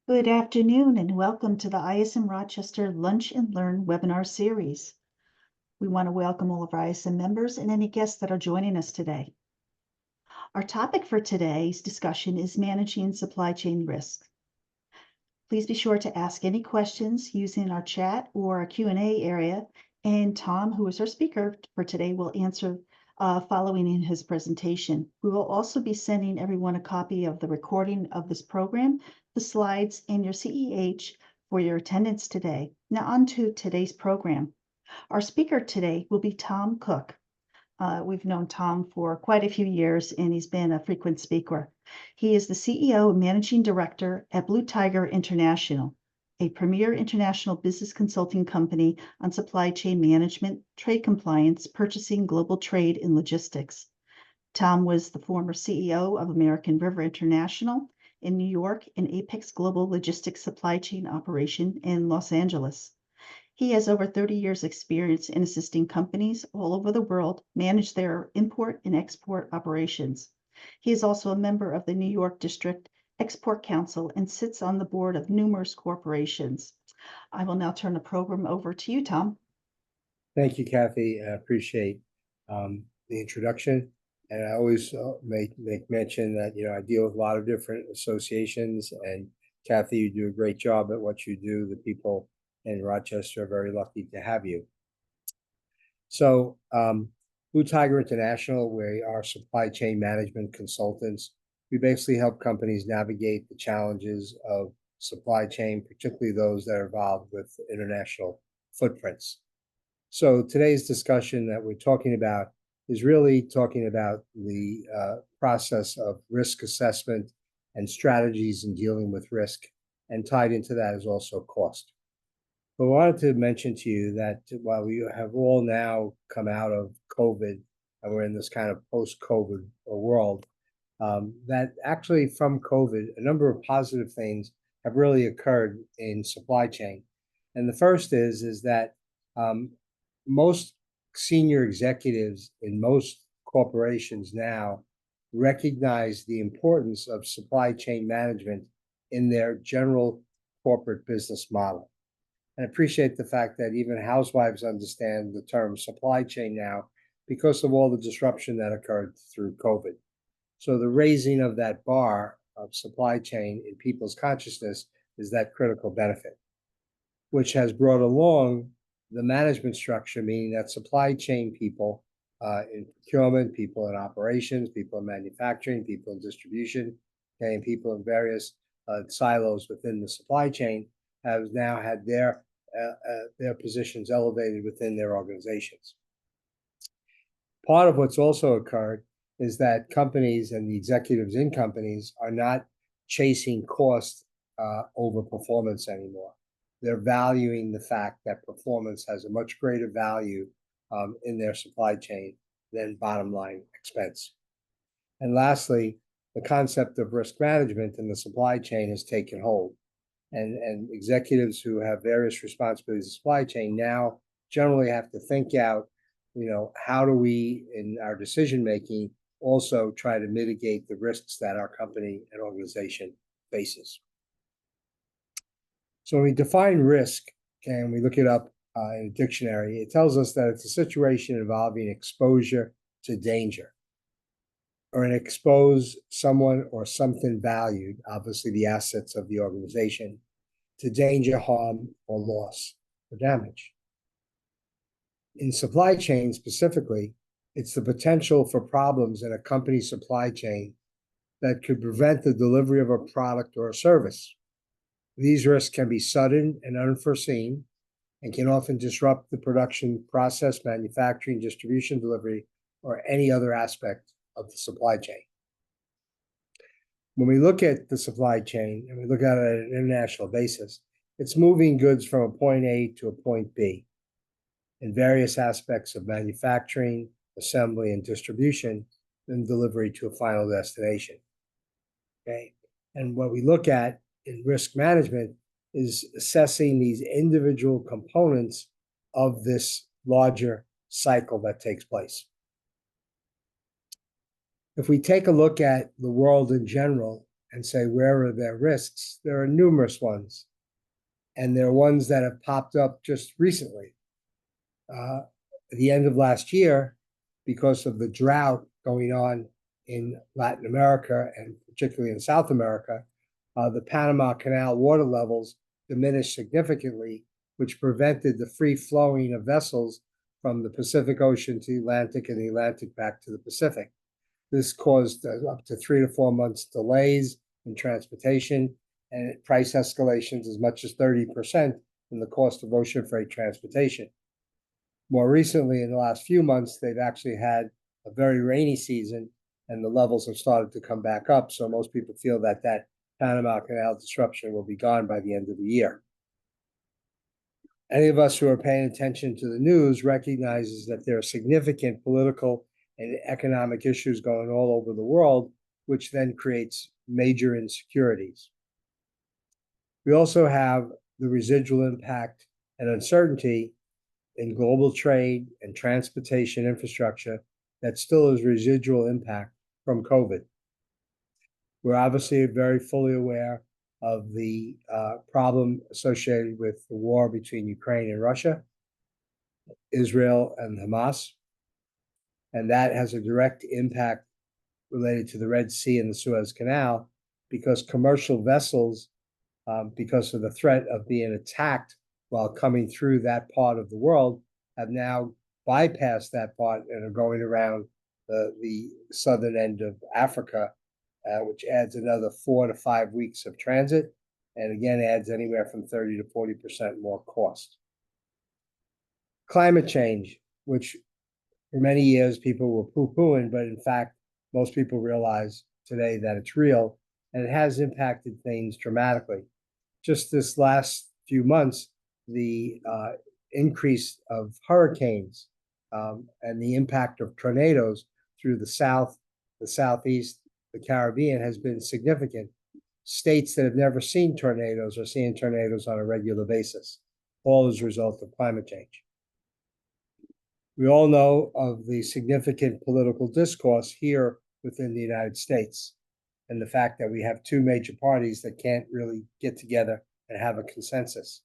Good afternoon and welcome to the ISM Rochester Lunch and Learn webinar series. We want to welcome all of our ISM members and any guests that are joining us today. Our topic for today's discussion is managing supply chain risk. Please be sure to ask any questions using our chat or our Q&A area, and Tom, who is our speaker for today, will answer following in his presentation. We will also be sending everyone a copy of the recording of this program, the slides, and your CEH for your attendance today. Now on to today's program. Our speaker today will be Tom Cook. We've known Tom for quite a few years, and he's been a frequent speaker. He is the CEO and Managing Director at Blue Tiger International, a premier international business consulting company on supply chain management, trade compliance, purchasing, global trade, and logistics. Tom was the former CEO of American River International in New York and Apex Global Logistics Supply Chain Operation in Los Angeles. He has over 30 years experience in assisting companies all over the world manage their import and export operations. He is also a member of the New York District Export Council and sits on the board of numerous corporations. I will now turn the program over to you, Tom. Thank you, Kathy. I appreciate the introduction. And I always make mention that, I deal with a lot of different associations, and Kathy, you do a great job at what you do. The people in Rochester are very lucky to have you. So Blue Tiger International, we are supply chain management consultants. We basically help companies navigate the challenges of supply chain, particularly those that are involved with international footprints. So today's discussion that we're talking about is really talking about the process of risk assessment and strategies in dealing with risk, and tied into that is also cost. But I wanted to mention to you that while we have all now come out of COVID and we're in this kind of post-COVID world, that actually from COVID, a number of positive things have really occurred in supply chain. And the first is that most senior executives in most corporations now recognize the importance of supply chain management in their general corporate business model. And appreciate the fact that even housewives understand the term supply chain now because of all the disruption that occurred through COVID. So the raising of that bar of supply chain in people's consciousness is that critical benefit, which has brought along the management structure, meaning that supply chain people in procurement, people in operations, people in manufacturing, people in distribution, okay, and people in various silos within the supply chain have now had their positions elevated within their organizations. Part of what's also occurred is that companies and the executives in companies are not chasing cost over performance anymore. They're valuing the fact that performance has a much greater value in their supply chain than bottom line expense. And lastly, the concept of risk management in the supply chain has taken hold. And executives who have various responsibilities in supply chain now generally have to think out, how do we, in our decision making, also try to mitigate the risks that our company and organization faces. So when we define risk, and we look it up in a dictionary, it tells us that it's a situation involving exposure to danger, or an expose someone or something valued, obviously the assets of the organization, to danger, harm, or loss or damage. In supply chain specifically, it's the potential for problems in a company's supply chain that could prevent the delivery of a product or a service. These risks can be sudden and unforeseen and can often disrupt the production process, manufacturing, distribution, delivery, or any other aspect of the supply chain. When we look at the supply chain and we look at it on an international basis, it's moving goods from a point A to a point B in various aspects of manufacturing, assembly, and distribution, and delivery to a final destination. Okay, and what we look at in risk management is assessing these individual components of this larger cycle that takes place. If we take a look at the world in general and say, where are there risks? There are numerous ones. And there are ones that have popped up just recently. At the end of last year, because of the drought going on in Latin America and particularly in South America, the Panama Canal water levels diminished significantly, which prevented the free flowing of vessels from the Pacific Ocean to the Atlantic and the Atlantic back to the Pacific. This caused up to 3 to 4 months delays in transportation and price escalations as much as 30% in the cost of ocean freight transportation. More recently, in the last few months, they've actually had a very rainy season and the levels have started to come back up. So most people feel that that Panama Canal disruption will be gone by the end of the year. Any of us who are paying attention to the news recognizes that there are significant political and economic issues going all over the world, which then creates major insecurities. We also have the residual impact and uncertainty in global trade and transportation infrastructure that still is residual impact from COVID. We're obviously very fully aware of the problem associated with the war between Ukraine and Russia, Israel and Hamas, and that has a direct impact related to the Red Sea and the Suez Canal because commercial vessels, because of the threat of being attacked while coming through that part of the world, have now bypassed that part and are going around the southern end of Africa, which adds another 4 to 5 weeks of transit, and again adds anywhere from 30 to 40% more cost. Climate change, which for many years people were poo-pooing, but in fact, most people realize today that it's real, and it has impacted things dramatically. Just this last few months, the increase of hurricanes and the impact of tornadoes through the South, the Southeast, the Caribbean has been significant. States that have never seen tornadoes are seeing tornadoes on a regular basis, all as a result of climate change. We all know of the significant political discourse here within the United States and the fact that we have two major parties that can't really get together and have a consensus.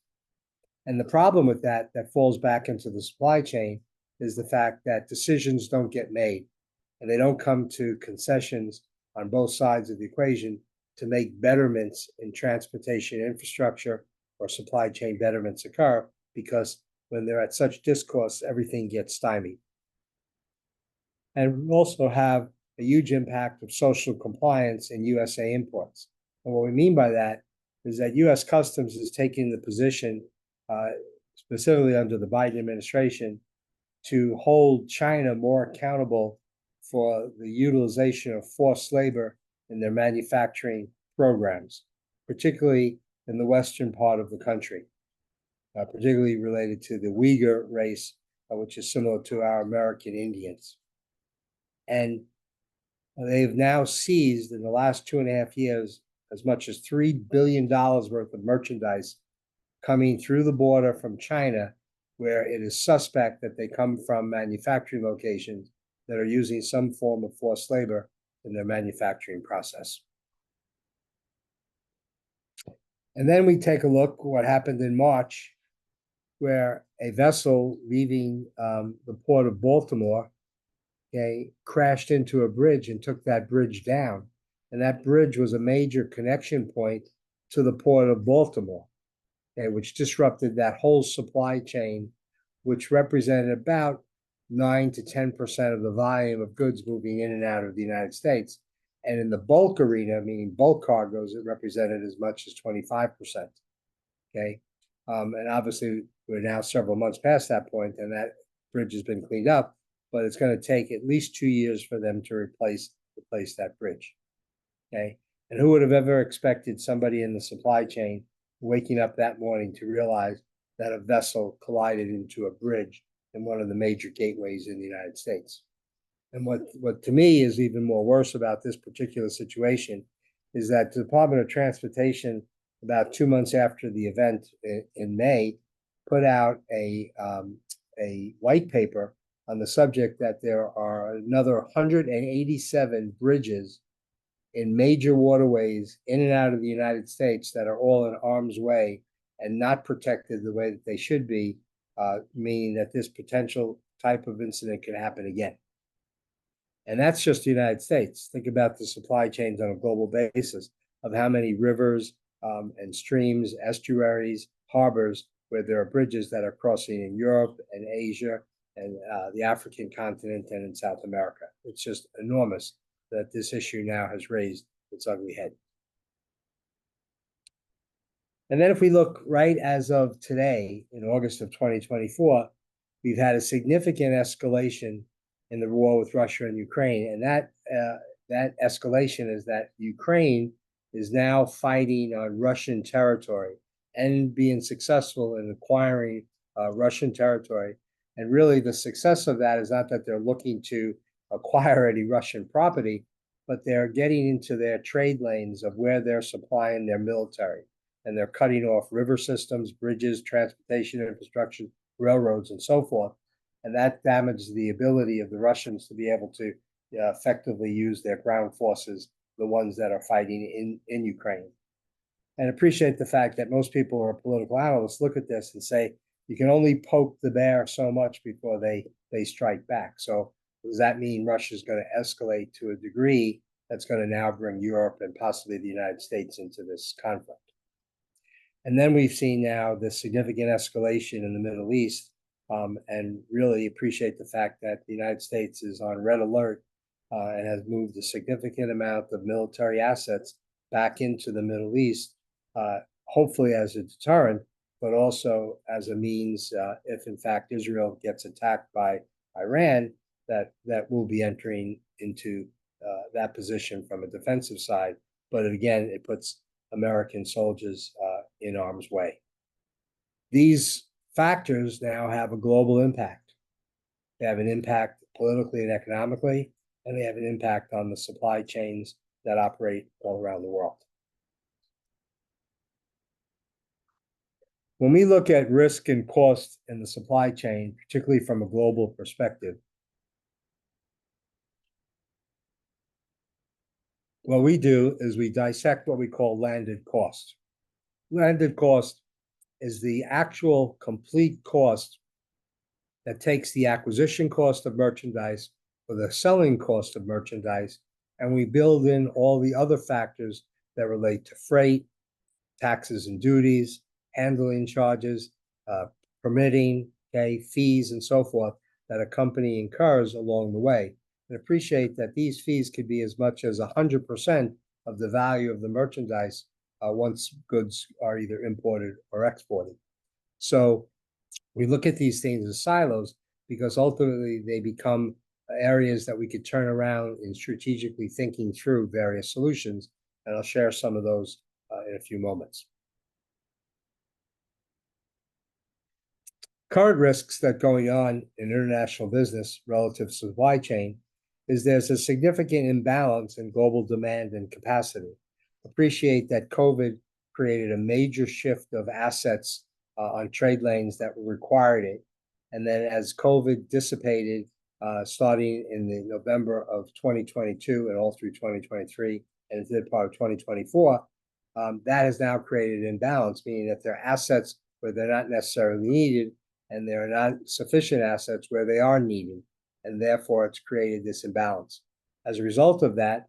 And the problem with that falls back into the supply chain is the fact that decisions don't get made and they don't come to concessions on both sides of the equation to make betterments in transportation infrastructure or supply chain betterments occur, because when they're at such discourse, everything gets stymied. And we also have a huge impact of social compliance in USA imports. And what we mean by that is that US Customs is taking the position, specifically under the Biden administration, to hold China more accountable for the utilization of forced labor in their manufacturing programs, particularly in the western part of the country, particularly related to the Uyghur race, which is similar to our American Indians. And they've now seized in the last 2.5 years as much as $3 billion worth of merchandise coming through the border from China, where it is suspect that they come from manufacturing locations that are using some form of forced labor in their manufacturing process. And then we take a look at what happened in March, where a vessel leaving the port of Baltimore crashed into a bridge and took that bridge down. And that bridge was a major connection point to the port of Baltimore, which disrupted that whole supply chain, which represented about 9 to 10% of the volume of goods moving in and out of the United States. And in the bulk arena, meaning bulk cargoes, it represented as much as 25%. And obviously, we're now several months past that point, and that bridge has been cleaned up, but it's going to take at least 2 years for them to replace that bridge. And who would have ever expected somebody in the supply chain waking up that morning to realize that a vessel collided into a bridge in one of the major gateways in the United States? And what to me is even more worse about this particular situation is that the Department of Transportation, about 2 months after the event in May, put out a white paper on the subject that there are another 187 bridges in major waterways in and out of the United States that are all in harm's way and not protected the way that they should be, meaning that this potential type of incident can happen again. And that's just the United States. Think about the supply chains on a global basis of how many rivers and streams, estuaries, harbors, where there are bridges that are crossing in Europe and Asia and the African continent and in South America. It's just enormous that this issue now has raised its ugly head. And then if we look right as of today, in August of 2024, we've had a significant escalation in the war with Russia and Ukraine. And that escalation is that Ukraine is now fighting on Russian territory and being successful in acquiring Russian territory. And really the success of that is not that they're looking to acquire any Russian property, but they're getting into their trade lanes of where they're supplying their military. And they're cutting off river systems, bridges, transportation infrastructure, railroads, and so forth. And that damages the ability of the Russians to be able to effectively use their ground forces, the ones that are fighting in Ukraine. And appreciate the fact that most people who are political analysts look at this and say, you can only poke the bear so much before they strike back. So does that mean Russia is going to escalate to a degree that's going to now bring Europe and possibly the United States into this conflict? And then we've seen now this significant escalation in the Middle East, and really appreciate the fact that the United States is on red alert and has moved a significant amount of military assets back into the Middle East, hopefully as a deterrent, but also as a means, if in fact Israel gets attacked by Iran, that will be entering into that position from a defensive side. But again, it puts American soldiers in harm's way. These factors now have a global impact. They have an impact politically and economically, and they have an impact on the supply chains that operate all around the world. When we look at risk and cost in the supply chain, particularly from a global perspective, what we do is we dissect what we call landed cost. Landed cost is the actual complete cost that takes the acquisition cost of merchandise or the selling cost of merchandise, and we build in all the other factors that relate to freight, taxes and duties, handling charges, permitting, fees, and so forth that a company incurs along the way. And appreciate that these fees could be as much as 100% of the value of the merchandise once goods are either imported or exported. So we look at these things as silos because ultimately they become areas that we could turn around in strategically thinking through various solutions. And I'll share some of those in a few moments. Current risks that are going on in international business relative to supply chain is there's a significant imbalance in global demand and capacity. Appreciate that COVID created a major shift of assets on trade lanes that required it. And then as COVID dissipated, starting in the November of 2022 and all through 2023 and into the part of 2024, that has now created an imbalance, meaning that there are assets where they're not necessarily needed, and there are not sufficient assets where they are needed, and therefore it's created this imbalance. As a result of that,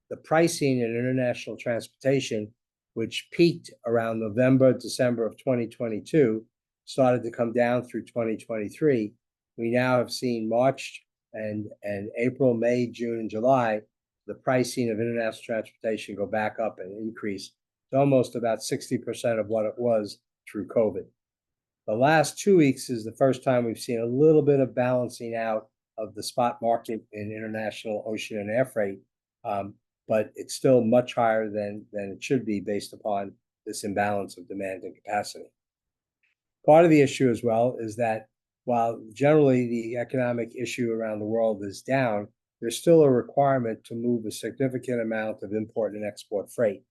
the pricing in international transportation, which peaked around November, December of 2022, started to come down through 2023. We now have seen March and April, May, June, and July, the pricing of international transportation go back up and increase to almost about 60% of what it was through COVID. The last 2 weeks is the first time we've seen a little bit of balancing out of the spot market in international ocean and air freight, but it's still much higher than it should be based upon this imbalance of demand and capacity. Part of the issue as well is that while generally the economic issue around the world is down, there's still a requirement to move a significant amount of import and export freight.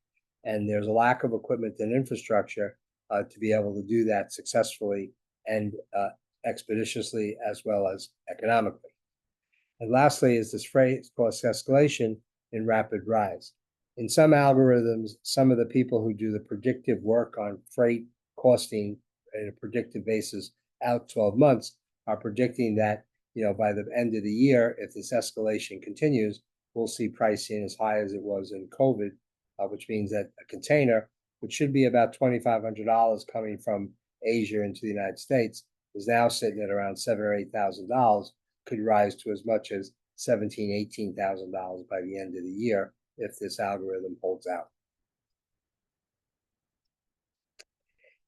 And there's a lack of equipment and infrastructure to be able to do that successfully and expeditiously as well as economically. And lastly is this freight cost escalation in rapid rise. In some algorithms, some of the people who do the predictive work on freight costing on a predictive basis out 12 months are predicting that, by the end of the year, if this escalation continues, we'll see pricing as high as it was in COVID, which means that a container, which should be about $2,500 coming from Asia into the United States, is now sitting at around $7,000 or $8,000, could rise to as much as $17,000, $18,000 by the end of the year if this algorithm holds out.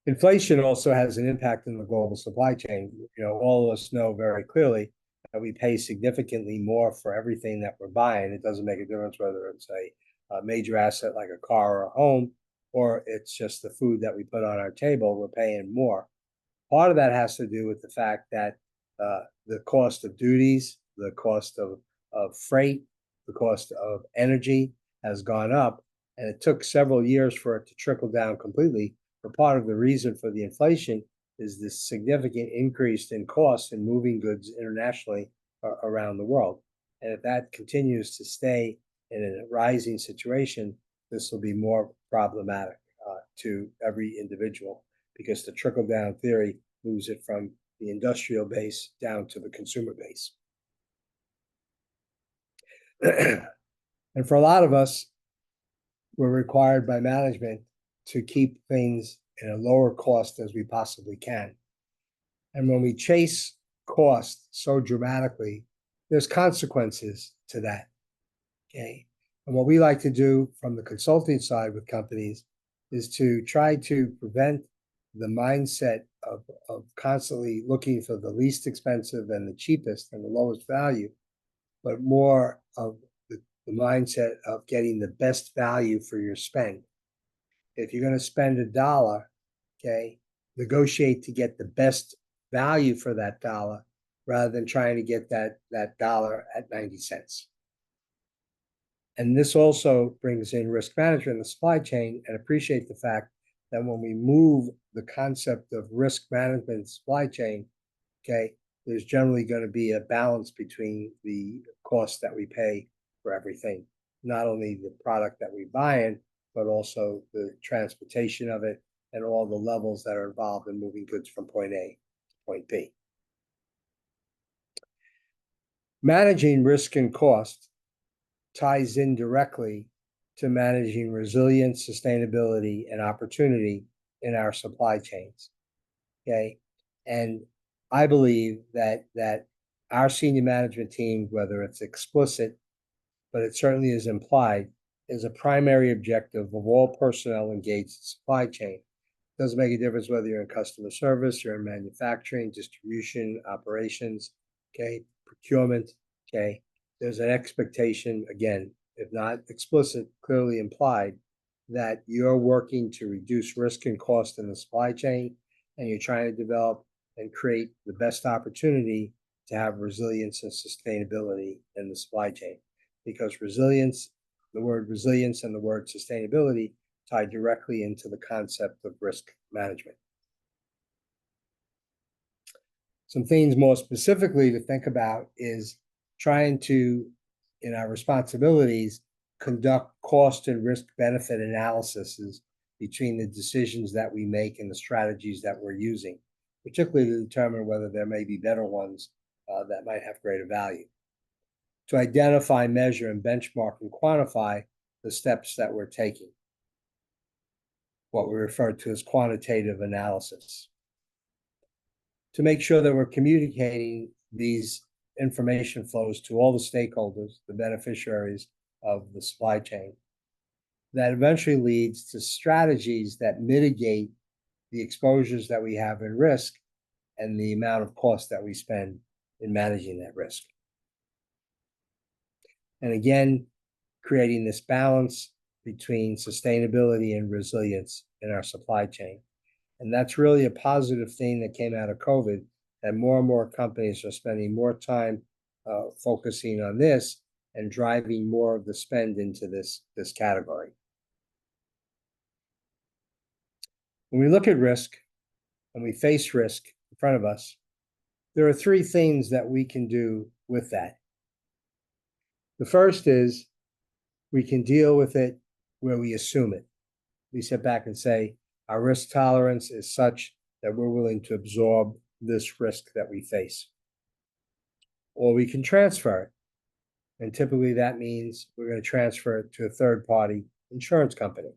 Inflation also has an impact on the global supply chain. All of us know very clearly that we pay significantly more for everything that we're buying. It doesn't make a difference whether it's a major asset like a car or a home, or it's just the food that we put on our table, we're paying more. Part of that has to do with the fact that the cost of duties, the cost of freight, the cost of energy has gone up, and it took several years for it to trickle down completely. But part of the reason for the inflation is this significant increase in costs in moving goods internationally around the world. And if that continues to stay in a rising situation, this will be more problematic to every individual, because the trickle-down theory moves it from the industrial base down to the consumer base. And for a lot of us, we're required by management to keep things in a lower cost as we possibly can. And when we chase cost so dramatically, there's consequences to that. Okay. And what we like to do from the consulting side with companies is to try to prevent the mindset of constantly looking for the least expensive and the cheapest and the lowest value, but more of the mindset of getting the best value for your spend. If you're going to spend $1, okay, negotiate to get the best value for that dollar rather than trying to get that dollar at 90 cents. And this also brings in risk management in the supply chain, and appreciate the fact that when we move the concept of risk management in the supply chain, okay, there's generally going to be a balance between the cost that we pay for everything, not only the product that we buy in, but also the transportation of it and all the levels that are involved in moving goods from point A to point B. Managing risk and cost ties in directly to managing resilience, sustainability, and opportunity in our supply chains. Okay. And I believe that our senior management team, whether it's explicit, but it certainly is implied, is a primary objective of all personnel engaged in supply chain. It doesn't make a difference whether you're in customer service, you're in manufacturing, distribution, operations, okay, procurement, okay. There's an expectation, again, if not explicit, clearly implied, that you're working to reduce risk and cost in the supply chain, and you're trying to develop and create the best opportunity to have resilience and sustainability in the supply chain. Because resilience, the word resilience and the word sustainability tie directly into the concept of risk management. Some things more specifically to think about is trying to, in our responsibilities, conduct cost and risk benefit analyses between the decisions that we make and the strategies that we're using, particularly to determine whether there may be better ones that might have greater value. To identify, measure, and benchmark and quantify the steps that we're taking, what we refer to as quantitative analysis. To make sure that we're communicating these information flows to all the stakeholders, the beneficiaries of the supply chain, that eventually leads to strategies that mitigate the exposures that we have in risk and the amount of cost that we spend in managing that risk. And again, creating this balance between sustainability and resilience in our supply chain. And that's really a positive thing that came out of COVID, that more and more companies are spending more time focusing on this and driving more of the spend into this category. When we look at risk and we face risk in front of us, there are three things that we can do with that. The first is we can deal with it where we assume it. We sit back and say, our risk tolerance is such that we're willing to absorb this risk that we face. Or we can transfer it. And typically that means we're going to transfer it to a third-party insurance company.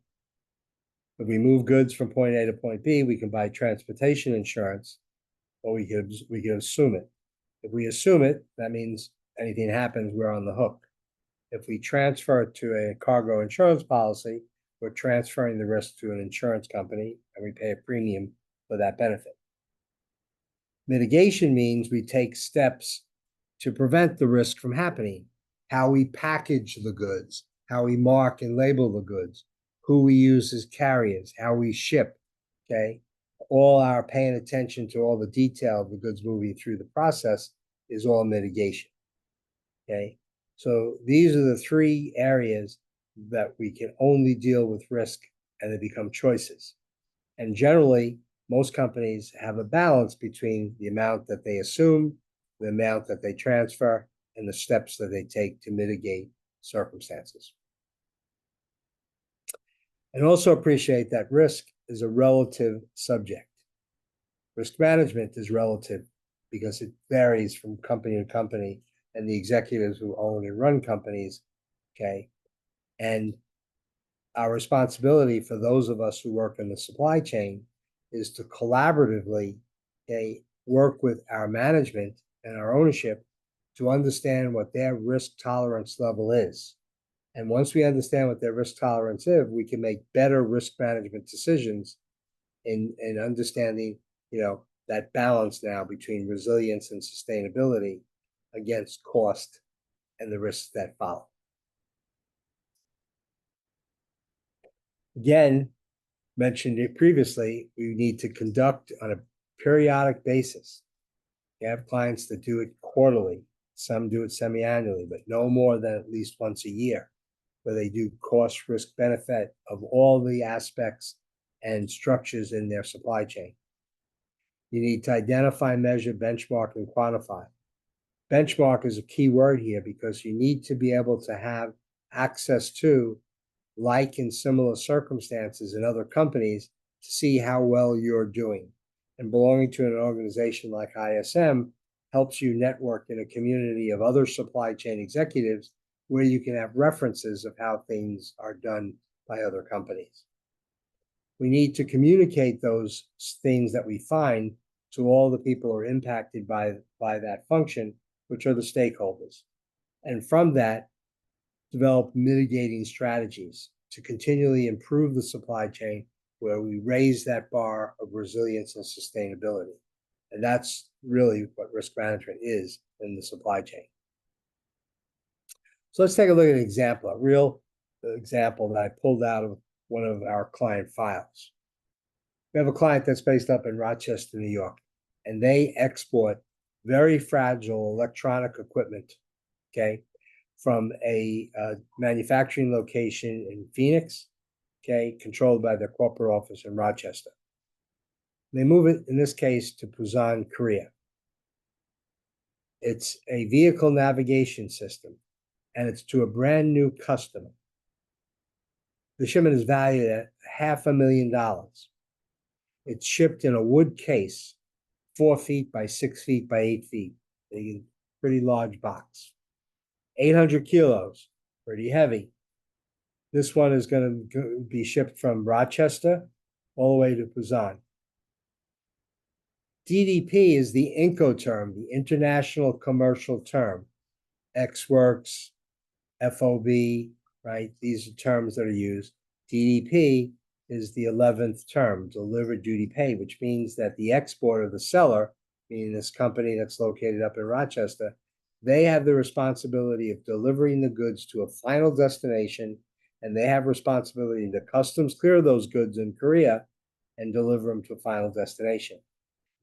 If we move goods from point A to point B, we can buy transportation insurance, or we could assume it. If we assume it, that means anything happens, we're on the hook. If we transfer it to a cargo insurance policy, we're transferring the risk to an insurance company, and we pay a premium for that benefit. Mitigation means we take steps to prevent the risk from happening. How we package the goods, how we mark and label the goods, who we use as carriers, how we ship, okay? All our paying attention to all the detail of the goods moving through the process is all mitigation, okay? So these are the three areas that we can only deal with risk, and they become choices. And generally, most companies have a balance between the amount that they assume, the amount that they transfer, and the steps that they take to mitigate circumstances. And also appreciate that risk is a relative subject. Risk management is relative because it varies from company to company and the executives who own and run companies, okay? And our responsibility for those of us who work in the supply chain is to collaboratively, okay, work with our management and our ownership to understand what their risk tolerance level is. And once we understand what their risk tolerance is, we can make better risk management decisions in understanding, that balance now between resilience and sustainability against cost and the risks that follow. Again, mentioned it previously, we need to conduct on a periodic basis. You have clients that do it quarterly, some do it semi-annually, but no more than at least once a year, where they do cost, risk, benefit of all the aspects and structures in their supply chain. You need to identify, measure, benchmark, and quantify. Benchmark is a key word here because you need to be able to have access to, like in similar circumstances in other companies, to see how well you're doing. And belonging to an organization like ISM helps you network in a community of other supply chain executives where you can have references of how things are done by other companies. We need to communicate those things that we find to all the people who are impacted by that function, which are the stakeholders. And from that, develop mitigating strategies to continually improve the supply chain where we raise that bar of resilience and sustainability. And that's really what risk management is in the supply chain. So let's take a look at an example, a real example that I pulled out of one of our client files. We have a client that's based up in Rochester, New York, and they export very fragile electronic equipment, okay, from a manufacturing location in Phoenix, okay, controlled by their corporate office in Rochester. They move it, in this case, to Busan, Korea. It's a vehicle navigation system, and it's to a brand new customer. The shipment is valued at $500,000. It's shipped in a wood case, 4 feet by 6 feet by 8 feet, a pretty large box. 800 kilos, pretty heavy. This one is going to be shipped from Rochester all the way to Busan. DDP is the Incoterm, the International Commercial Term. Ex-Works, FOB, right? These are terms that are used. DDP is the 11th term, delivered duty paid, which means that the exporter, the seller, meaning this company that's located up in Rochester, they have the responsibility of delivering the goods to a final destination, and they have responsibility to customs clear those goods in Korea and deliver them to a final destination.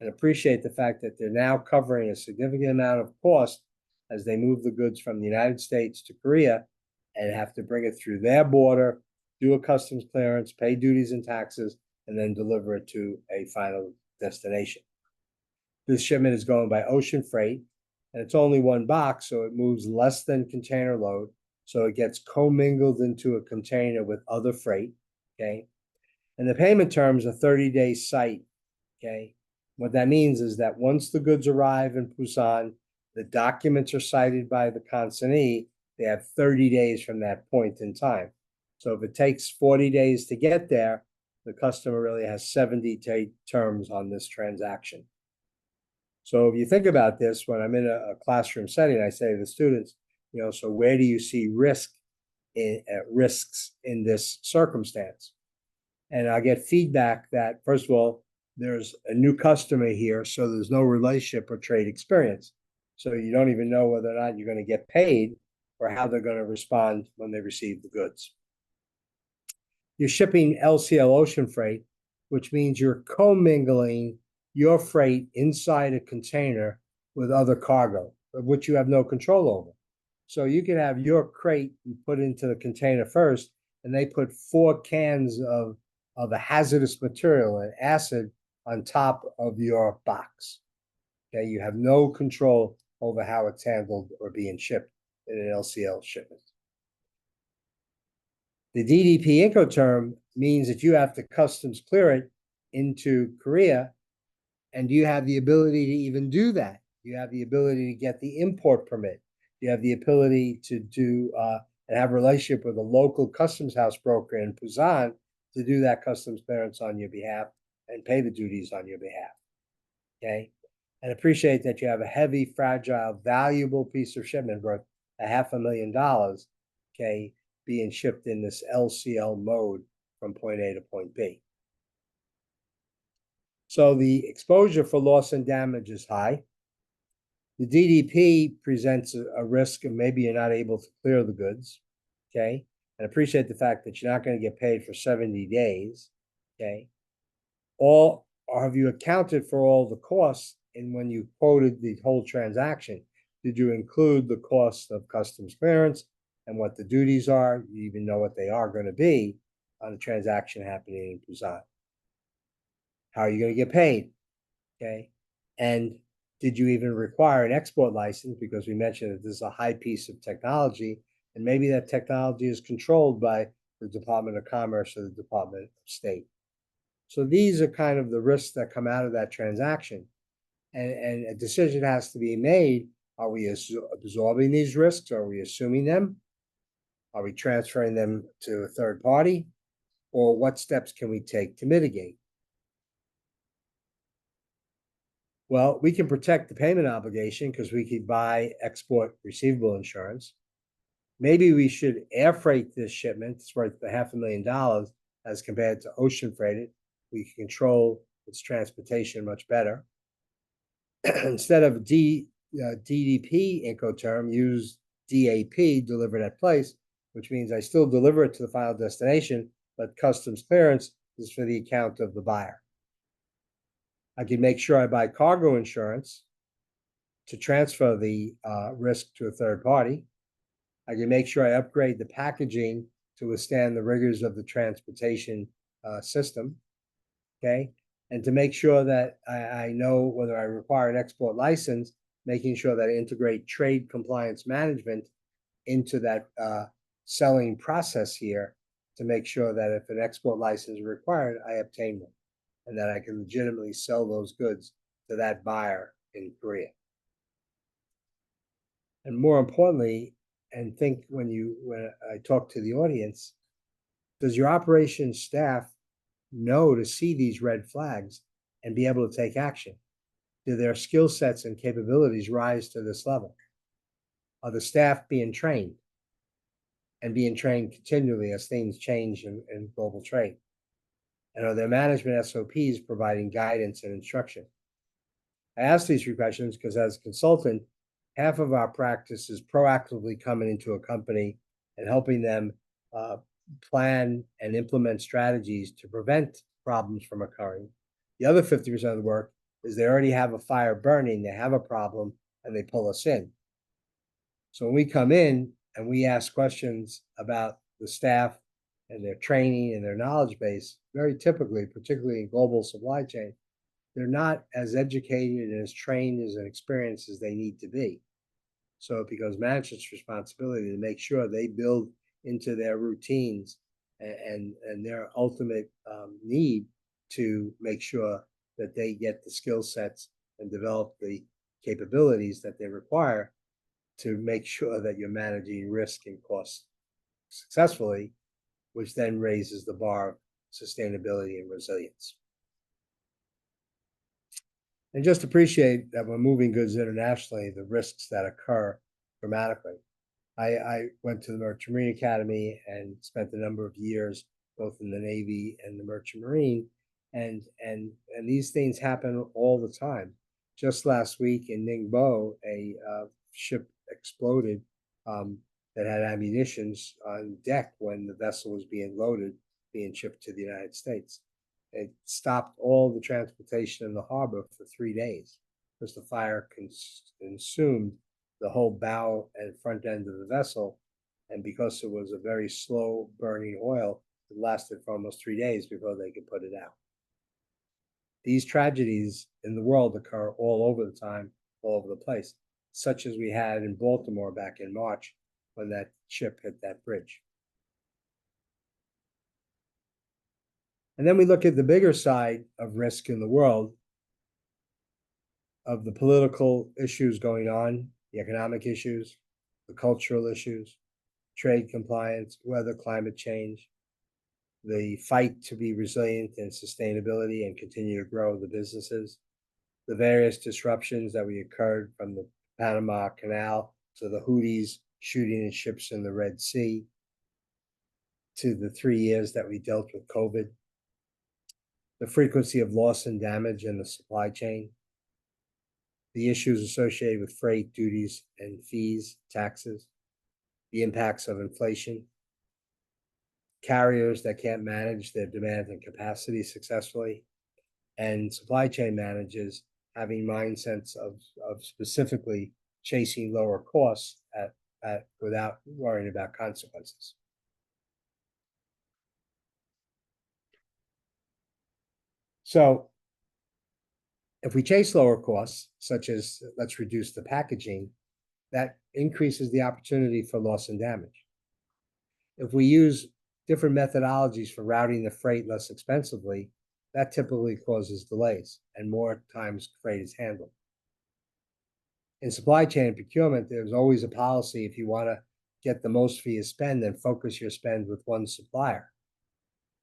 And appreciate the fact that they're now covering a significant amount of cost as they move the goods from the United States to Korea and have to bring it through their border, do a customs clearance, pay duties and taxes, and then deliver it to a final destination. This shipment is going by ocean freight, and it's only one box, so it moves less than container load, So it gets commingled into a container with other freight, okay? And the payment terms are 30-day sight, okay? What that means is that once the goods arrive in Busan, the documents are cited by the consignee, they have 30 days from that point in time. So if it takes 40 days to get there, the customer really has 70-day terms on this transaction. So if you think about this, when I'm in a classroom setting, I say to the students, so where do you see risks in this circumstance? And I get feedback that, first of all, there's a new customer here, so there's no relationship or trade experience. So you don't even know whether or not you're going to get paid or how they're going to respond when they receive the goods. You're shipping LCL ocean freight, which means you're commingling your freight inside a container with other cargo, of which you have no control over. So you can have your crate put into the container first, and they put 4 cans of a hazardous material, an acid, on top of your box. Okay, you have no control over how it's handled or being shipped in an LCL shipment. The DDP Incoterm means that you have to customs clear it into Korea, and you have the ability to even do that. You have the ability to get the import permit. You have the ability to do and have a relationship with a local customs house broker in Busan to do that customs clearance on your behalf and pay the duties on your behalf. Okay, and appreciate that you have a heavy, fragile, valuable piece of shipment worth $500,000, okay, being shipped in this LCL mode from point A to point B. So the exposure for loss and damage is high. The DDP presents a risk of maybe you're not able to clear the goods, okay? And appreciate the fact that you're not going to get paid for 70 days, okay? Or have you accounted for all the costs? And when you quoted the whole transaction, did you include the cost of customs clearance and what the duties are? You even know what they are going to be on a transaction happening in Busan. How are you going to get paid? Okay. And did you even require an export license? Because we mentioned that this is a high piece of technology, and maybe that technology is controlled by the Department of Commerce or the Department of State. So these are kind of the risks that come out of that transaction. And a decision has to be made. Are we absorbing these risks? Are we assuming them? Are we transferring them to a third party? Or what steps can we take to mitigate? Well, we can protect the payment obligation because we could buy export receivable insurance. Maybe we should air freight this shipment. It's worth $500,000 as compared to ocean freighted. We can control its transportation much better. Instead of DDP Incoterm, use DAP, delivered at place, which means I still deliver it to the final destination, but customs clearance is for the account of the buyer. I can make sure I buy cargo insurance to transfer the risk to a third party. I can make sure I upgrade the packaging to withstand the rigors of the transportation system, okay? And to make sure that I know whether I require an export license, making sure that I integrate trade compliance management into that selling process here to make sure that if an export license is required, I obtain one, and that I can legitimately sell those goods to that buyer in Korea. And more importantly, and think when I talk to the audience, does your operations staff know to see these red flags and be able to take action? Do their skill sets and capabilities rise to this level? Are the staff being trained and being trained continually as things change in global trade? And are their management SOPs providing guidance and instruction? I ask these 3 questions because as a consultant, half of our practice is proactively coming into a company and helping them plan and implement strategies to prevent problems from occurring. The other 50% of the work is they already have a fire burning, they have a problem, and they pull us in. So when we come in and we ask questions about the staff and their training and their knowledge base, very typically, particularly in global supply chain, they're not as educated and as trained as experienced as they need to be. So it becomes management's responsibility to make sure they build into their routines and their ultimate need to make sure that they get the skill sets and develop the capabilities that they require to make sure that you're managing risk and cost successfully, which then raises the bar of sustainability and resilience. And just appreciate that when moving goods internationally, the risks that occur dramatically. I went to the Merchant Marine Academy and spent a number of years both in the Navy and the Merchant Marine, and these things happen all the time. Just last week in Ningbo, a ship exploded that had ammunitions on deck when the vessel was being loaded, being shipped to the United States. It stopped all the transportation in the harbor for 3 days because the fire consumed the whole bow and front end of the vessel. And because it was a very slow burning oil, it lasted for almost 3 days before they could put it out. These tragedies in the world occur all over the time, all over the place, such as we had in Baltimore back in March when that ship hit that bridge. And then we look at the bigger side of risk in the world, of the political issues going on, the economic issues, the cultural issues, trade compliance, weather, climate change, the fight to be resilient and sustainability and continue to grow the businesses, the various disruptions that we occurred from the Panama Canal to the Houthis shooting at ships in the Red Sea, to the 3 years that we dealt with COVID, the frequency of loss and damage in the supply chain, the issues associated with freight, duties, and fees, taxes, the impacts of inflation, carriers that can't manage their demand and capacity successfully, and supply chain managers having mindsets of specifically chasing lower costs without worrying about consequences. So if we chase lower costs, such as let's reduce the packaging, that increases the opportunity for loss and damage. If we use different methodologies for routing the freight less expensively, that typically causes delays and more times freight is handled. In supply chain procurement, there's always a policy if you want to get the most for your spend, then focus your spend with one supplier.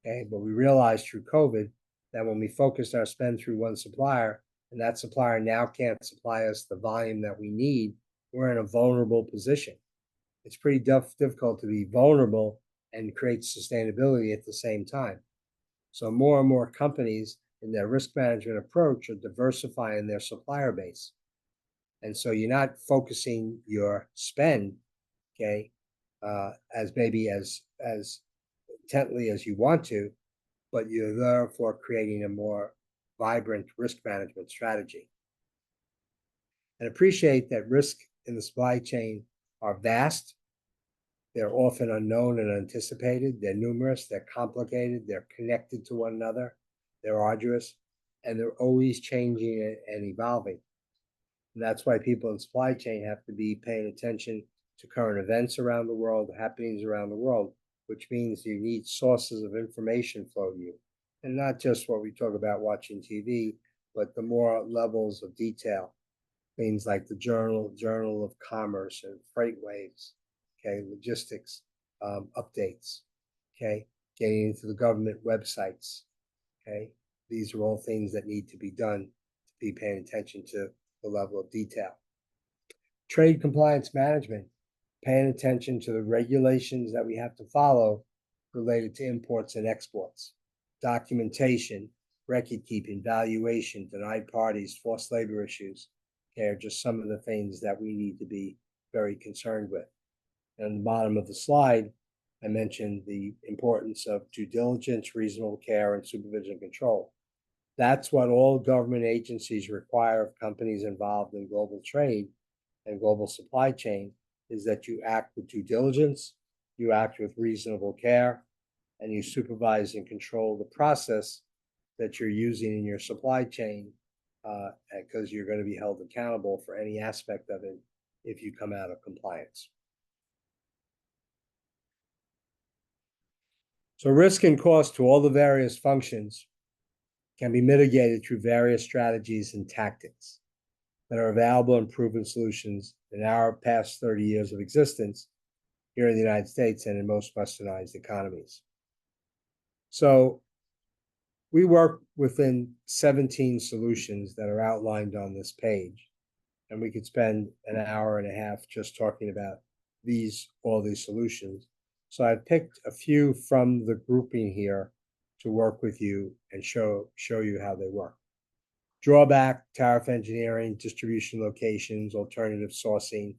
Okay, but we realized through COVID that when we focused our spend through one supplier, and that supplier now can't supply us the volume that we need, we're in a vulnerable position. It's pretty difficult to be vulnerable and create sustainability at the same time. So more and more companies in their risk management approach are diversifying their supplier base. And so you're not focusing your spend, okay, as maybe as intently as you want to, but you're therefore creating a more vibrant risk management strategy. And appreciate that risk in the supply chain are vast. They're often unknown and unanticipated. They're numerous, they're complicated, they're connected to one another, they're arduous, and they're always changing and evolving. And that's why people in supply chain have to be paying attention to current events around the world, happenings around the world, which means you need sources of information flow to you. And not just what we talk about watching TV, but the more levels of detail, things like the Journal of Commerce and FreightWaves, okay, logistics updates, okay, getting into the government websites, okay. These are all things that need to be done to be paying attention to the level of detail. Trade compliance management, paying attention to the regulations that we have to follow related to imports and exports, documentation, record keeping, valuation, denied parties, forced labor issues, okay, are just some of the things that we need to be very concerned with. And on the bottom of the slide, I mentioned the importance of due diligence, reasonable care, and supervision control. That's what all government agencies require of companies involved in global trade and global supply chain, is that you act with due diligence, you act with reasonable care, and you supervise and control the process that you're using in your supply chain, because you're going to be held accountable for any aspect of it if you come out of compliance. So risk and cost to all the various functions can be mitigated through various strategies and tactics that are available and proven solutions in our past 30 years of existence here in the United States and in most westernized economies. So we work within 17 solutions that are outlined on this page, and we could spend an hour and a half just talking about all these solutions. So I picked a few from the grouping here to work with you and show you how they work. Drawback, tariff engineering, distribution locations, alternative sourcing,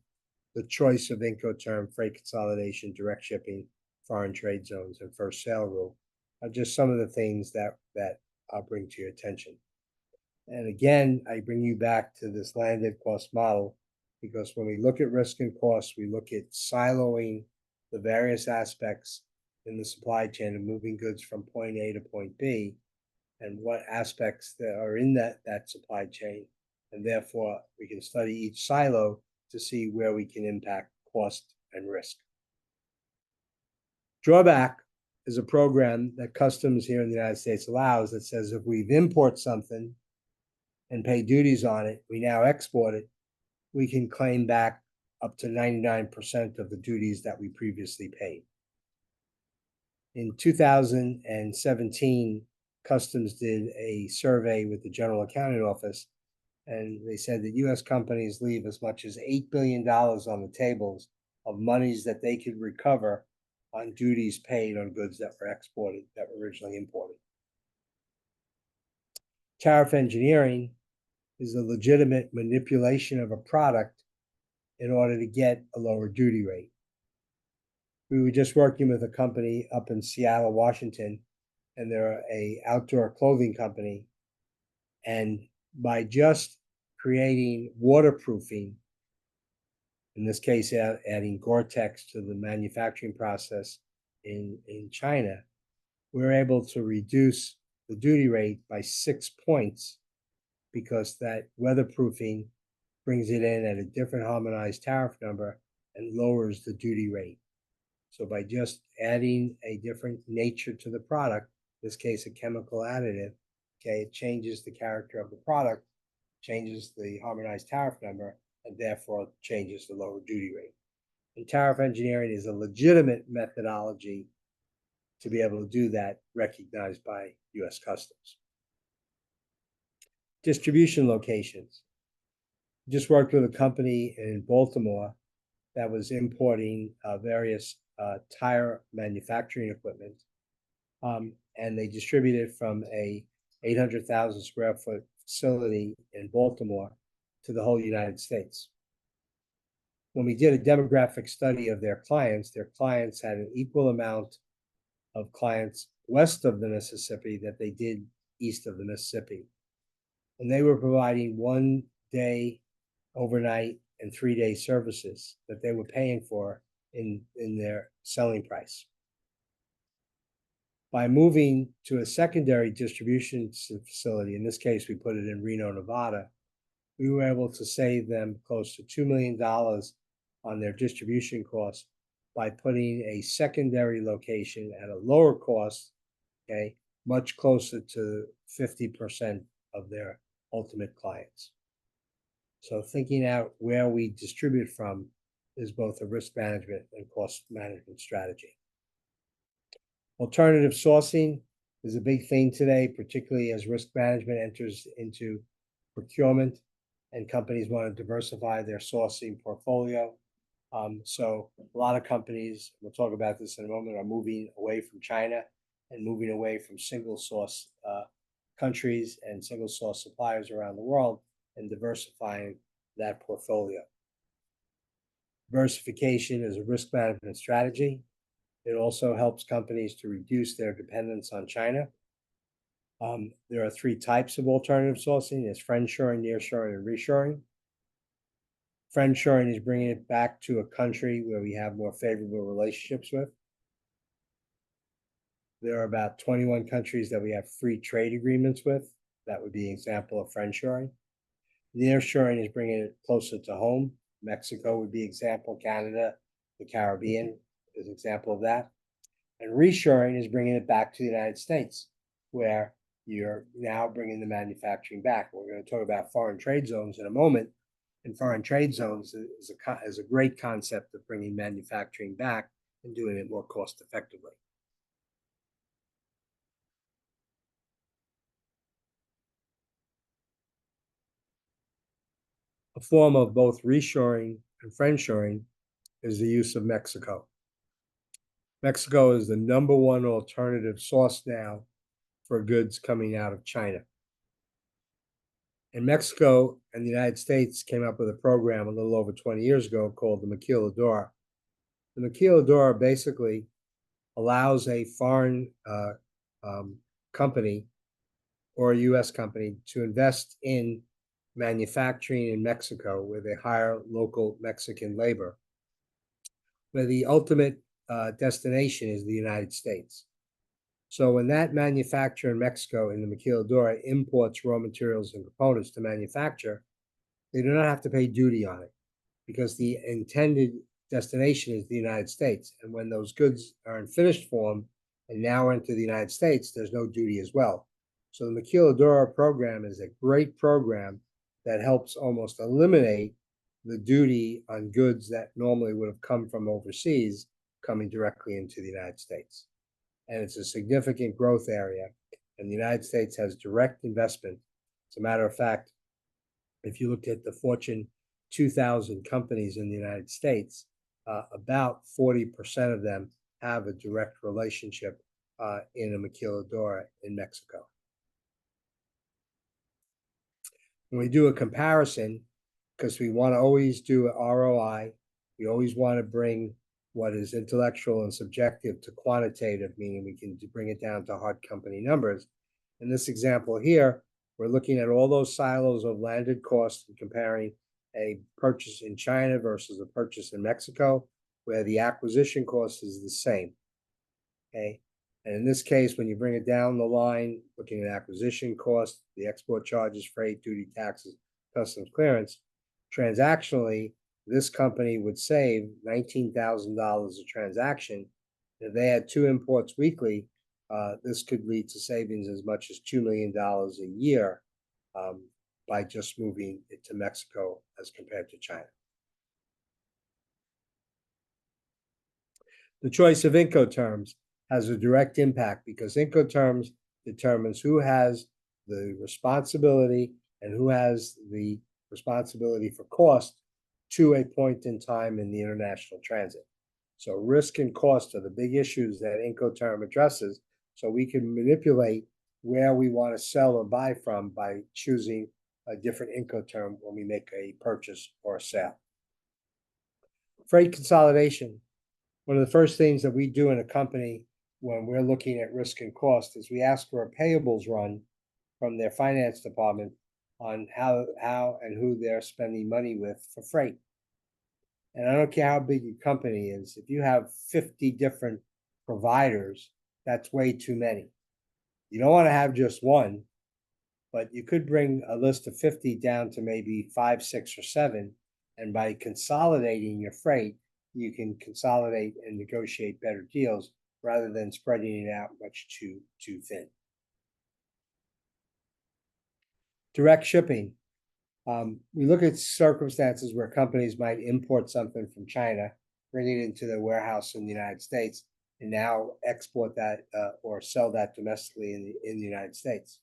the choice of Incoterm, freight consolidation, direct shipping, foreign trade zones, and first sale rule are just some of the things that I'll bring to your attention. And again, I bring you back to this landed cost model, because when we look at risk and cost, we look at siloing the various aspects in the supply chain of moving goods from point A to point B, and what aspects that are in that supply chain. And therefore, we can study each silo to see where we can impact cost and risk. Drawback is a program that customs here in the United States allows that says if we've import something and pay duties on it, we now export it, we can claim back up to 99% of the duties that we previously paid. In 2017, Customs did a survey with the General Accounting Office, and they said that U.S. companies leave as much as $8 billion on the tables of monies that they could recover on duties paid on goods that were exported, that were originally imported. Tariff engineering is a legitimate manipulation of a product in order to get a lower duty rate. We were just working with a company up in Seattle, Washington, and they're an outdoor clothing company. And by just creating waterproofing, in this case, adding Gore-Tex to the manufacturing process in China, we're able to reduce the duty rate by 6 points, because that weatherproofing brings it in at a different harmonized tariff number and lowers the duty rate. So by just adding a different nature to the product, in this case, a chemical additive, okay, it changes the character of the product, changes the harmonized tariff number, and therefore changes the lower duty rate. And tariff engineering is a legitimate methodology to be able to do that, recognized by U.S. Customs. Distribution locations. Just worked with a company in Baltimore that was importing various tire manufacturing equipment, and they distributed from a 800,000 square foot facility in Baltimore to the whole United States. When we did a demographic study of their clients had an equal amount of clients west of the Mississippi that they did east of the Mississippi. And they were providing 1 day, overnight, and 3-day services that they were paying for in their selling price. By moving to a secondary distribution facility, in this case, we put it in Reno, Nevada, we were able to save them close to $2 million on their distribution costs by putting a secondary location at a lower cost, okay, much closer to 50% of their ultimate clients. So thinking out where we distribute from is both a risk management and cost management strategy. Alternative sourcing is a big thing today, particularly as risk management enters into procurement and companies want to diversify their sourcing portfolio. So a lot of companies, we'll talk about this in a moment, are moving away from China and moving away from single source countries and single source suppliers around the world and diversifying that portfolio. Diversification is a risk management strategy. It also helps companies to reduce their dependence on China. There are 3 types of alternative sourcing. There's friendshoring, nearshoring, and reshoring. Friendshoring is bringing it back to a country where we have more favorable relationships with. There are about 21 countries that we have free trade agreements with. That would be an example of friendshoring. Nearshoring is bringing it closer to home. Mexico would be example, Canada, the Caribbean is example of that. And reshoring is bringing it back to the United States, where you're now bringing the manufacturing back. We're going to talk about foreign trade zones in a moment. And foreign trade zones is a great concept of bringing manufacturing back and doing it more cost effectively. A form of both reshoring and friendshoring is the use of Mexico. Mexico is the #1 alternative source now for goods coming out of China. And Mexico and the United States came up with a program a little over 20 years ago called the Maquiladora. The Maquiladora basically allows a foreign company or a U.S. company to invest in manufacturing in Mexico, where they hire local Mexican labor, where the ultimate destination is the United States. So when that manufacturer in Mexico, in the Maquiladora, imports raw materials and components to manufacture, they do not have to pay duty on it because the intended destination is the United States. And when those goods are in finished form and now enter the United States, there's no duty as well. So the Maquiladora program is a great program that helps almost eliminate the duty on goods that normally would have come from overseas coming directly into the United States. And it's a significant growth area. And the United States has direct investment. As a matter of fact, if you looked at the Fortune 2000 companies in the United States, about 40% of them have a direct relationship in a Maquiladora in Mexico. When we do a comparison, because we want to always do an ROI, we always want to bring what is intellectual and subjective to quantitative, meaning we can bring it down to hard company numbers. In this example here, we're looking at all those silos of landed costs and comparing a purchase in China versus a purchase in Mexico, where the acquisition cost is the same. Okay. And in this case, when you bring it down the line, looking at acquisition cost, the export charges, freight, duty, taxes, customs clearance, transactionally, this company would save $19,000 a transaction. If they had 2 imports weekly, this could lead to savings as much as $2 million a year by just moving it to Mexico as compared to China. The choice of Incoterms has a direct impact because Incoterms determines who has the responsibility and who has the responsibility for cost to a point in time in the international transit. So risk and cost are the big issues that Incoterm addresses. So we can manipulate where we want to sell or buy from by choosing a different Incoterm when we make a purchase or a sale. Freight consolidation. One of the first things that we do in a company when we're looking at risk and cost is we ask for a payables run from their finance department on how and who they're spending money with for freight. And I don't care how big your company is, if you have 50 different providers, that's way too many. You don't want to have just one, but you could bring a list of 50 down to maybe 5, 6, or 7. And by consolidating your freight, you can consolidate and negotiate better deals rather than spreading it out much too thin. Direct shipping. We look at circumstances where companies might import something from China, bring it into their warehouse in the United States, and now export that or sell that domestically in the United States.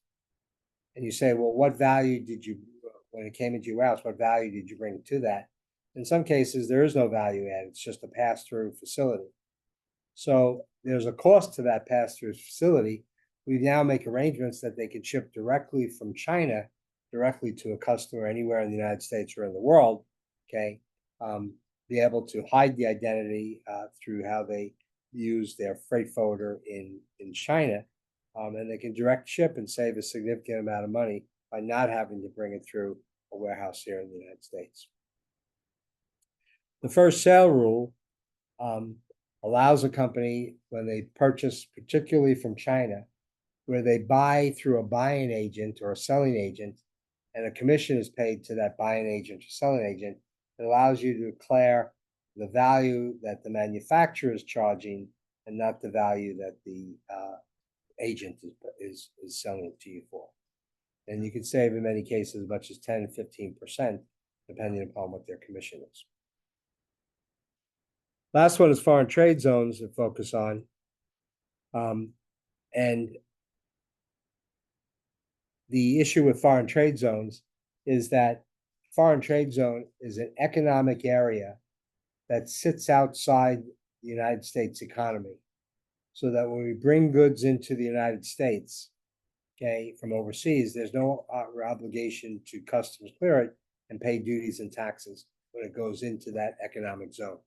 And you say, well, what value did you, when it came into your warehouse, what value did you bring to that? In some cases, there is no value add. It's just a pass-through facility. So there's a cost to that pass-through facility. We now make arrangements that they can ship directly from China directly to a customer anywhere in the United States or in the world, okay? Be able to hide the identity through how they use their freight forwarder in China, and they can direct ship and save a significant amount of money by not having to bring it through a warehouse here in the United States. The first sale rule allows a company, when they purchase, particularly from China, where they buy through a buying agent or a selling agent, and a commission is paid to that buying agent or selling agent, It allows you to declare the value that the manufacturer is charging and not the value that the agent is selling it to you for. And you can save in many cases as much as 10 to 15%, depending upon what their commission is. Last one is foreign trade zones that focus on. And the issue with foreign trade zones is that foreign trade zone is an economic area that sits outside the United States economy. So that when we bring goods into the United States, okay, from overseas, there's no obligation to customs clear it and pay duties and taxes when it goes into that economic zone.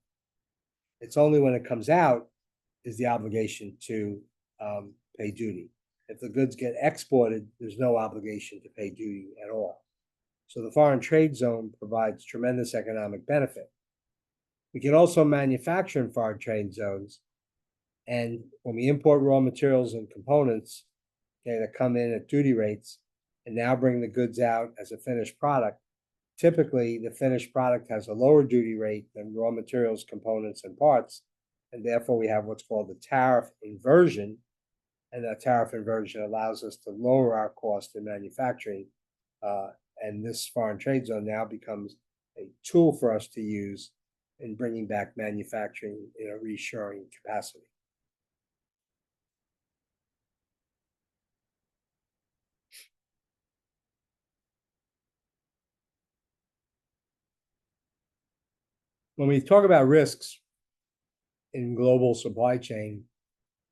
It's only when it comes out is the obligation to pay duty. If the goods get exported, there's no obligation to pay duty at all. So the foreign trade zone provides tremendous economic benefit. We can also manufacture in foreign trade zones. And when we import raw materials and components, okay, that come in at duty rates and now bring the goods out as a finished product, typically the finished product has a lower duty rate than raw materials, components, and parts. And therefore we have what's called the tariff inversion. And that tariff inversion allows us to lower our cost in manufacturing. And this foreign trade zone now becomes a tool for us to use in bringing back manufacturing in a reshoring capacity. When we talk about risks in global supply chain,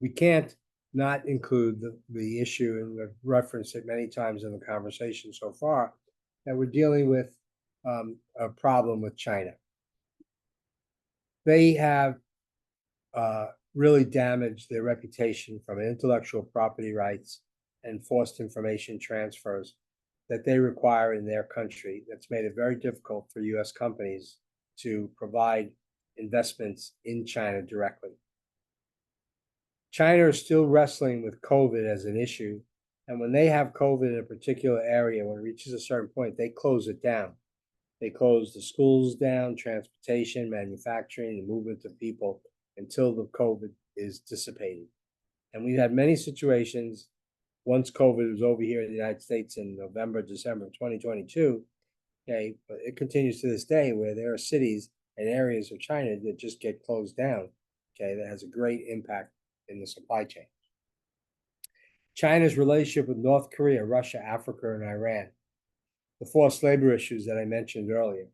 we can't not include the issue, and we've referenced it many times in the conversation so far, that we're dealing with a problem with China. They have really damaged their reputation from intellectual property rights and forced information transfers that they require in their country. That's made it very difficult for US companies to provide investments in China directly. China is still wrestling with COVID as an issue. And when they have COVID in a particular area, when it reaches a certain point, they close it down. They close the schools down, transportation, manufacturing, and movement of people until the COVID is dissipated. And we've had many situations once COVID was over here in the United States in November, December 2022, okay, but it continues to this day where there are cities and areas of China that just get closed down, okay, that has a great impact in the supply chain. China's relationship with North Korea, Russia, Africa, and Iran, the forced labor issues that I mentioned earlier,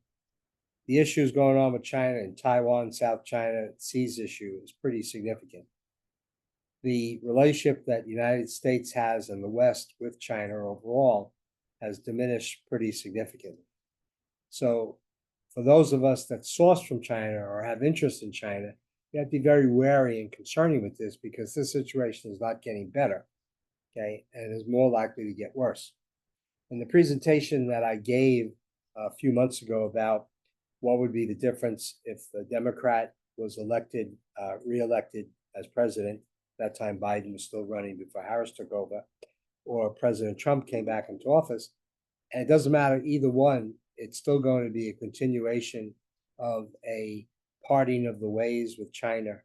the issues going on with China and Taiwan, South China Seas issue is pretty significant. The relationship that the United States has in the West with China overall has diminished pretty significantly. So for those of us that source from China or have interest in China, you have to be very wary and concerning with this because this situation is not getting better, okay, and is more likely to get worse. In the presentation that I gave a few months ago about what would be the difference if the Democrat was elected, re-elected as president, that time Biden was still running before Harris took over, or President Trump came back into office, and it doesn't matter either one, it's still going to be a continuation of a parting of the ways with China,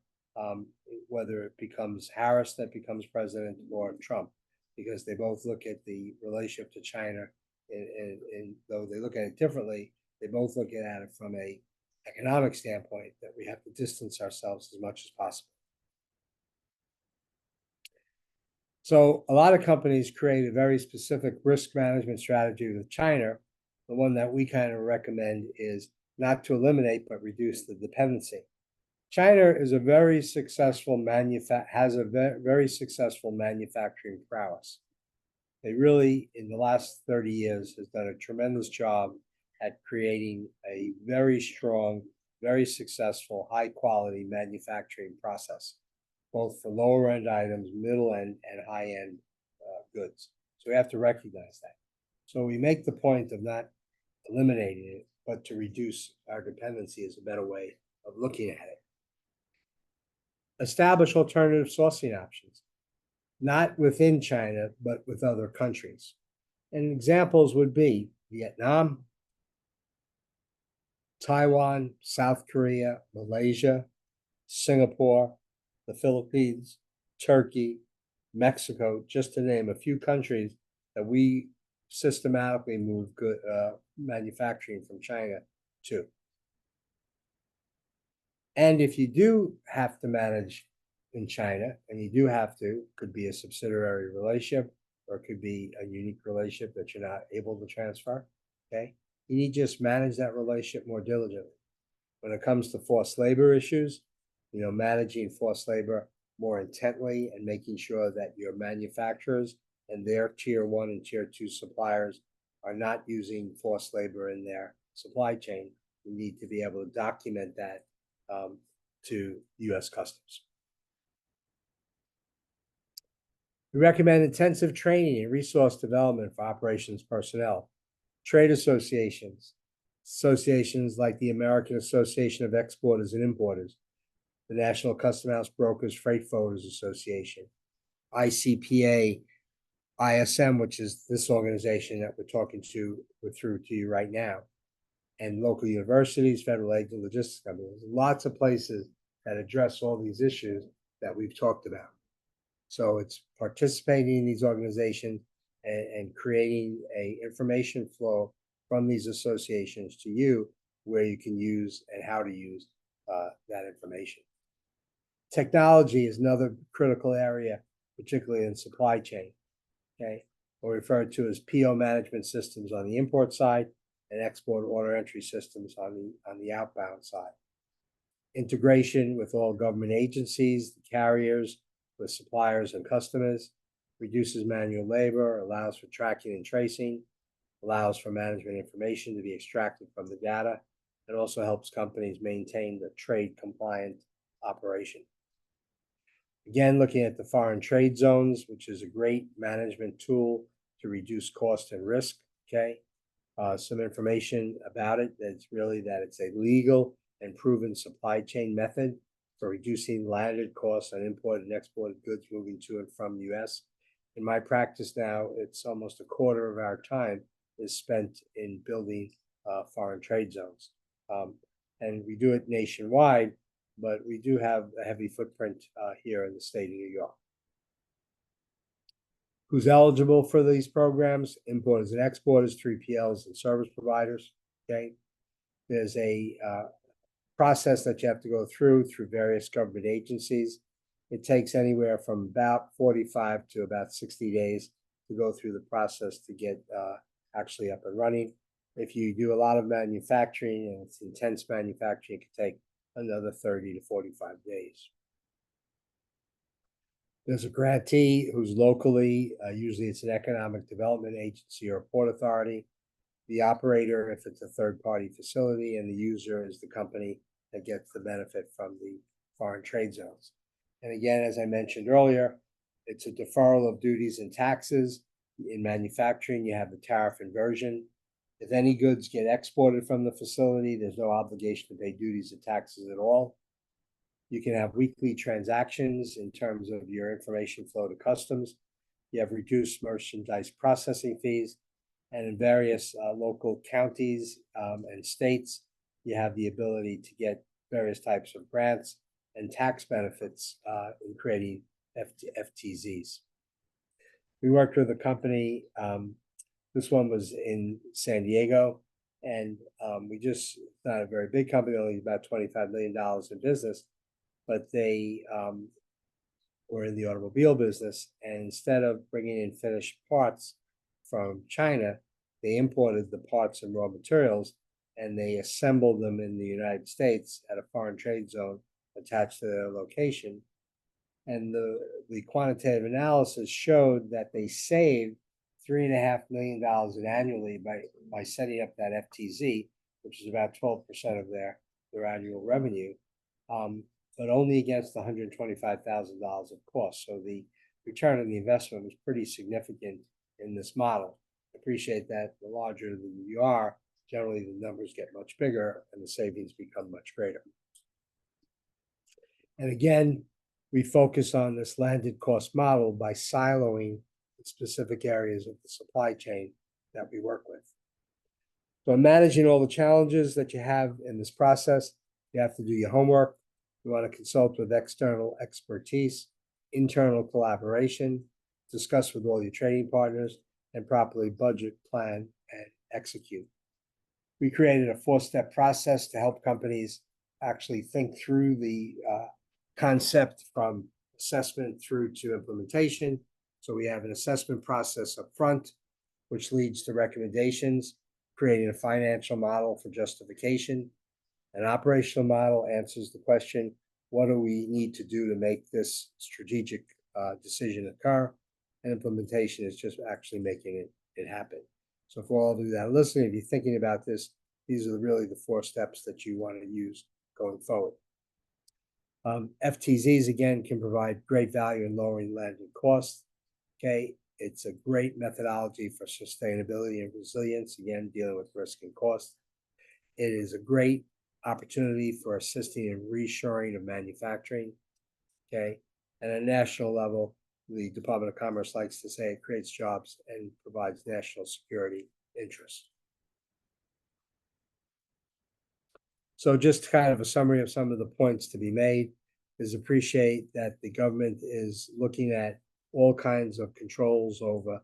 whether it becomes Harris that becomes president or Trump, because they both look at the relationship to China, and though they look at it differently, they both look at it from a economic standpoint that we have to distance ourselves as much as possible. So a lot of companies create a very specific risk management strategy with China. The one that we kind of recommend is not to eliminate, but reduce the dependency. China is a very successful has a very successful manufacturing prowess. They really, in the last 30 years, has done a tremendous job at creating a very strong, very successful, high quality manufacturing process, both for lower end items, middle end, and high end goods. So we have to recognize that. So we make the point of not eliminating it, but to reduce our dependency is a better way of looking at it. Establish alternative sourcing options, not within China, but with other countries. And examples would be Vietnam, Taiwan, South Korea, Malaysia, Singapore, the Philippines, Turkey, Mexico, just to name a few countries that we systematically move good manufacturing from China to. And if you do have to manage in China, and you do have to, could be a subsidiary relationship, or it could be a unique relationship that you're not able to transfer, okay? You need to just manage that relationship more diligently. When it comes to forced labor issues, managing forced labor more intently and making sure that your manufacturers and their tier 1 and tier 2 suppliers are not using forced labor in their supply chain. You need to be able to document that to U.S. Customs. We recommend intensive training and resource development for operations personnel. Trade associations like the American Association of Exporters and Importers, the National Custom House Brokers Freight Forwarders Association, ICPA, ISM, which is this organization that we're through to you right now, and local universities, federal aid and logistics companies. Lots of places that address all these issues that we've talked about. So it's participating in these organizations and creating a information flow from these associations to you where you can use and how to use that information. Technology is another critical area, particularly in supply chain, okay? Or referred to as PO management systems on the import side and export order entry systems on the outbound side. Integration with all government agencies, the carriers, with suppliers and customers, reduces manual labor, allows for tracking and tracing, allows for management information to be extracted from the data, and also helps companies maintain the trade compliant operation. Again, looking at the foreign trade zones, which is a great management tool to reduce cost and risk, okay? Some information about it, that's really that it's a legal and proven supply chain method for reducing landed costs on imported and exported goods moving to and from the U.S. In my practice now, it's almost a quarter of our time is spent in building foreign trade zones. And we do it nationwide, but we do have a heavy footprint here in the state of New York. Who's eligible for these programs? Importers and exporters, 3PLs and service providers, okay? There's a process that you have to go through various government agencies. It takes anywhere from about 45 to about 60 days to go through the process to get actually up and running. If you do a lot of manufacturing and it's intense manufacturing, it can take another 30 to 45 days. There's a grantee who's locally, usually it's an economic development agency or a port authority. The operator, if it's a third-party facility, and the user is the company that gets the benefit from the foreign trade zones. And again, as I mentioned earlier, it's a deferral of duties and taxes. In manufacturing, you have the tariff inversion. If any goods get exported from the facility, there's no obligation to pay duties and taxes at all. You can have weekly transactions in terms of your information flow to customs. You have reduced merchandise processing fees. And in various local counties and states, you have the ability to get various types of grants and tax benefits in creating FTZs. We worked with a company, this one was in San Diego, and it's not a very big company, only about $25 million in business, but they were in the automobile business, and instead of bringing in finished parts from China, they imported the parts and raw materials and they assembled them in the United States at a foreign trade zone attached to their location. And the quantitative analysis showed that they saved $3.5 million annually by setting up that FTZ, which is about 12% of their annual revenue, but only against $125,000 of cost. So the return on the investment was pretty significant in this model. Appreciate that the larger you are, generally the numbers get much bigger and the savings become much greater. And again, we focus on this landed cost model by siloing the specific areas of the supply chain that we work with. So in managing all the challenges that you have in this process, you have to do your homework. You want to consult with external expertise, internal collaboration, discuss with all your trading partners, and properly budget, plan, and execute. We created a 4-step process to help companies actually think through the concept from assessment through to implementation. So we have an assessment process up front, which leads to recommendations, creating a financial model for justification. An operational model answers the question, what do we need to do to make this strategic decision occur? And implementation is just actually making it happen. So for all of you that are listening, if you're thinking about this, these are really the 4 steps that you want to use going forward. FTZs, again, can provide great value in lowering landed costs. Okay, it's a great methodology for sustainability and resilience, again, dealing with risk and cost. It is a great opportunity for assisting in reshoring of manufacturing. Okay, and at a national level, the Department of Commerce likes to say it creates jobs and provides national security interests. So just kind of a summary of some of the points to be made is appreciate that the government is looking at all kinds of controls over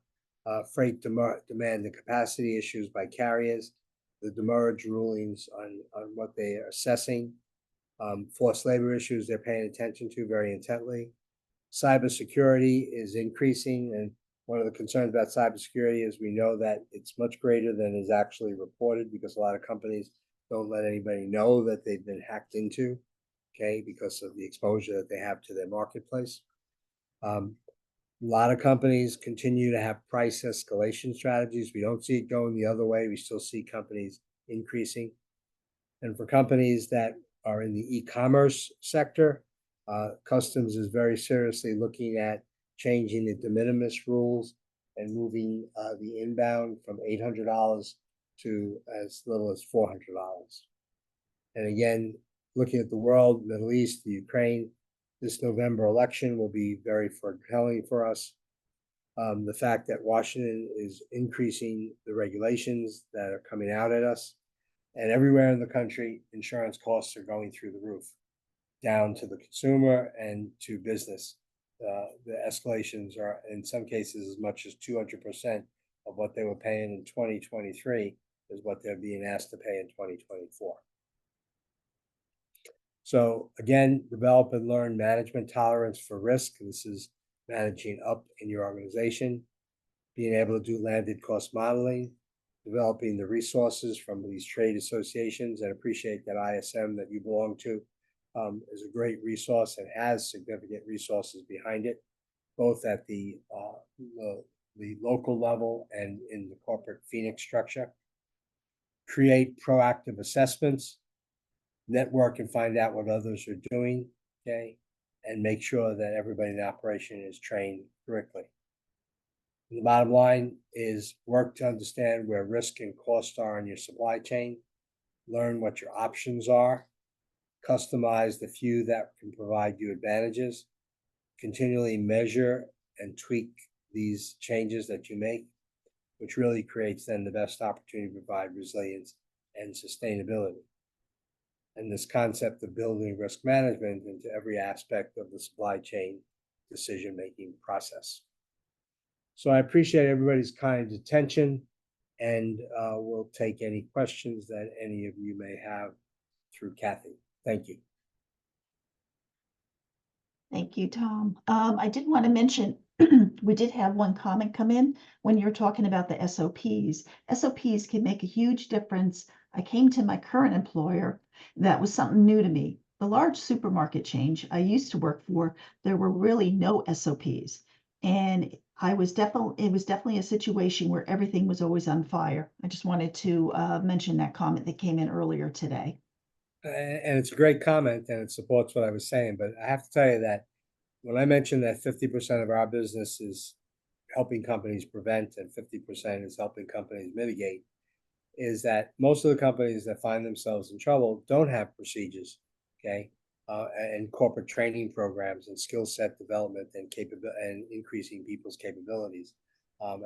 freight demand and capacity issues by carriers, the demurrage rulings on what they are assessing, forced labor issues they're paying attention to very intently. Cybersecurity is increasing, and one of the concerns about cybersecurity is we know that it's much greater than is actually reported because a lot of companies don't let anybody know that they've been hacked into, okay, because of the exposure that they have to their marketplace. A lot of companies continue to have price escalation strategies. We don't see it going the other way. We still see companies increasing. And for companies that are in the e-commerce sector, Customs is very seriously looking at changing the de minimis rules and moving the inbound from $800 to as little as $400. And again, looking at the world, Middle East, the Ukraine, this November election will be very compelling for us. The fact that Washington is increasing the regulations that are coming out at us, and everywhere in the country, insurance costs are going through the roof, down to the consumer and to business. The escalations are in some cases as much as 200% of what they were paying in 2023 is what they're being asked to pay in 2024. So again, develop and learn management tolerance for risk. This is managing up in your organization, being able to do landed cost modeling, developing the resources from these trade associations, and appreciate that ISM that you belong to is a great resource and has significant resources behind it, both at the local level and in the corporate Phoenix structure. Create proactive assessments, network and find out what others are doing, okay, and make sure that everybody in the operation is trained correctly. And the bottom line is work to understand where risk and cost are in your supply chain, learn what your options are, customize the few that can provide you advantages, continually measure and tweak these changes that you make, which really creates then the best opportunity to provide resilience and sustainability. And this concept of building risk management into every aspect of the supply chain decision-making process. So I appreciate everybody's kind attention, and we'll take any questions that any of you may have through Kathy. Thank you. Thank you, Tom. I did want to mention, we did have one comment come in when you're talking about the SOPs. SOPs can make a huge difference. I came to my current employer. That was something new to me. The large supermarket chain I used to work for, there were really no SOPs. And it was definitely a situation where everything was always on fire. I just wanted to mention that comment that came in earlier today. And it's a great comment, and it supports what I was saying. But I have to tell you that when I mentioned that 50% of our business is helping companies prevent and 50% is helping companies mitigate, is that most of the companies that find themselves in trouble don't have procedures, okay, and corporate training programs and skill set development and increasing people's capabilities,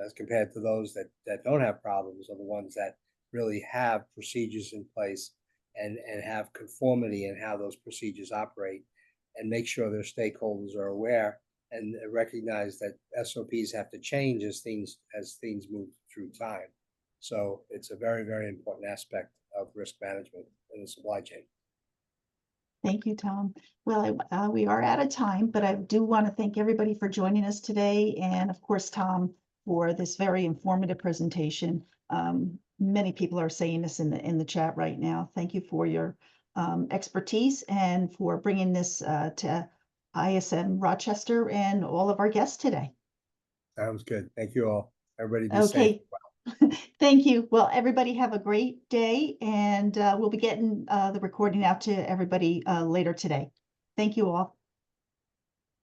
as compared to those that don't have problems are the ones that really have procedures in place and have conformity in how those procedures operate, and make sure their stakeholders are aware and recognize that SOPs have to change as things move through time. So it's a very, very important aspect of risk management in the supply chain. Thank you, Tom. Well, we are out of time, but I do want to thank everybody for joining us today. And of course, Tom, for this very informative presentation. Many people are saying this in the chat right now. Thank you for your expertise and for bringing this to ISM Rochester and all of our guests today. Sounds good. Thank you all. Everybody be safe. Okay. Thank you. Well, everybody have a great day, and we'll be getting the recording out to everybody later today. Thank you all.